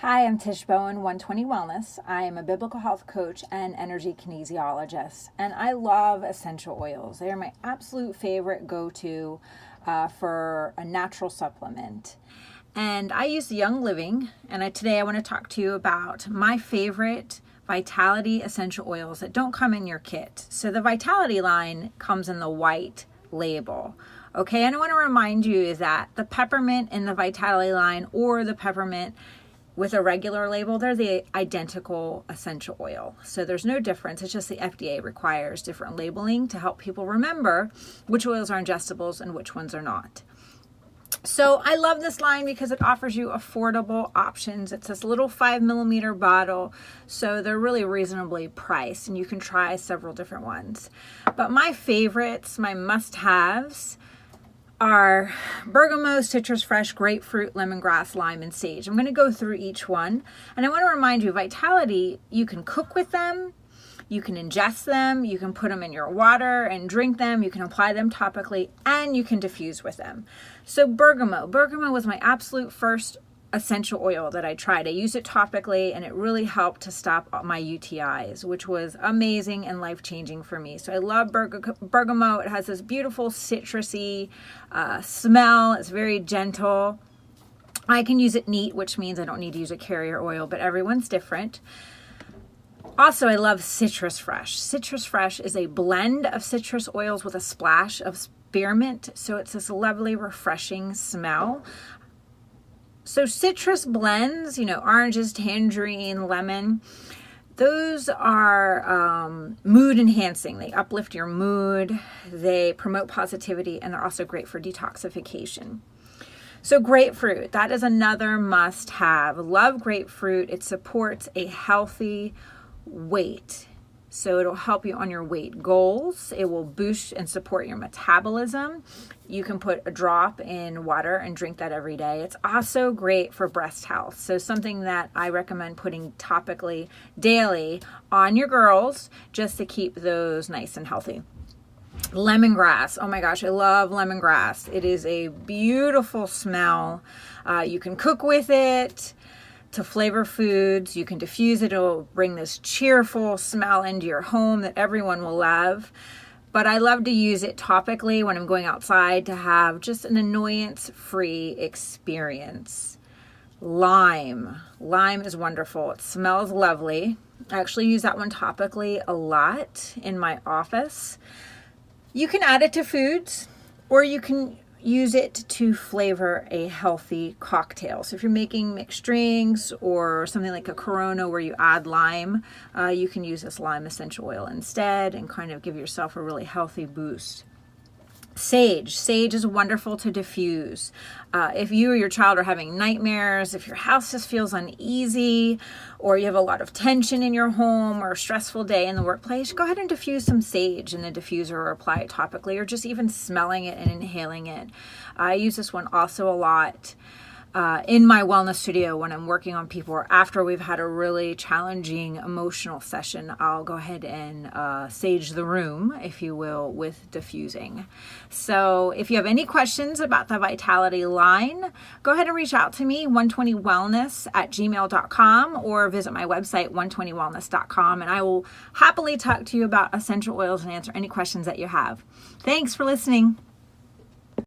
Hi, I'm Tish Bowen, 120 Wellness. I am a biblical health coach and energy kinesiologist, and I love essential oils. They are my absolute favorite go-to for a natural supplement. And I use Young Living, and today I want to talk to you about my favorite Vitality essential oils that don't come in your kit. So the Vitality line comes in the white label. Okay, and I want to remind you that the peppermint in the Vitality line or the peppermint with a regular label, they're the identical essential oil. So there's no difference. It's just the FDA requires different labeling to help people remember which oils are ingestibles and which ones are not. So I love this line because it offers you affordable options. It's this little 5 milliliter bottle, so they're really reasonably priced, and you can try several different ones. But my favorites, my must-haves, are bergamot, citrus fresh, grapefruit, lemongrass, lime, and sage. I'm going to go through each one. And I want to remind you, Vitality, you can cook with them, you can ingest them, you can put them in your water and drink them, you can apply them topically, and you can diffuse with them. So bergamot was my absolute first essential oil that I tried. I used it topically, and it really helped to stop my UTIs, which was amazing and life-changing for me. So I love bergamot. It has this beautiful citrusy smell. It's very gentle. I can use it neat, which means I don't need to use a carrier oil, but everyone's different. Also, I love Citrus Fresh. Citrus Fresh is a blend of citrus oils with a splash of spearmint, so it's this lovely, refreshing smell. So citrus blends, oranges, tangerine, lemon, those are mood enhancing. They uplift your mood, they promote positivity, and they're also great for detoxification. So grapefruit, that is another must-have. Love grapefruit. It supports a healthy weight. So it'll help you on your weight goals. It will boost and support your metabolism. You can put a drop in water and drink that every day. It's also great for breast health. So something that I recommend putting topically daily on your girls just to keep those nice and healthy. Lemongrass. Oh my gosh, I love lemongrass. It is a beautiful smell. You can cook with it to flavor foods. You can diffuse it. It'll bring this cheerful smell into your home that everyone will love. But I love to use it topically when I'm going outside to have just an annoyance-free experience. Lime. Lime is wonderful. It smells lovely. I actually use that one topically a lot in my office. You can add it to foods, or you can use it to flavor a healthy cocktail. So if you're making mixed drinks or something like a Corona where you add lime, you can use this lime essential oil instead and kind of give yourself a really healthy boost. Sage. Sage is wonderful to diffuse. If you or your child are having nightmares, if your house just feels uneasy, or you have a lot of tension in your home or a stressful day in the workplace, go ahead and diffuse some sage in the diffuser or apply it topically, or just even smelling it and inhaling it. I use this one also a lot in my wellness studio when I'm working on people, or after we've had a really challenging emotional session. I'll go ahead and sage the room, if you will, with diffusing. So if you have any questions about the Vitality line, go ahead and reach out to me, 120wellness@gmail.com, or visit my website, 120wellness.com, and I will happily talk to you about essential oils and answer any questions that you have. Thanks for listening.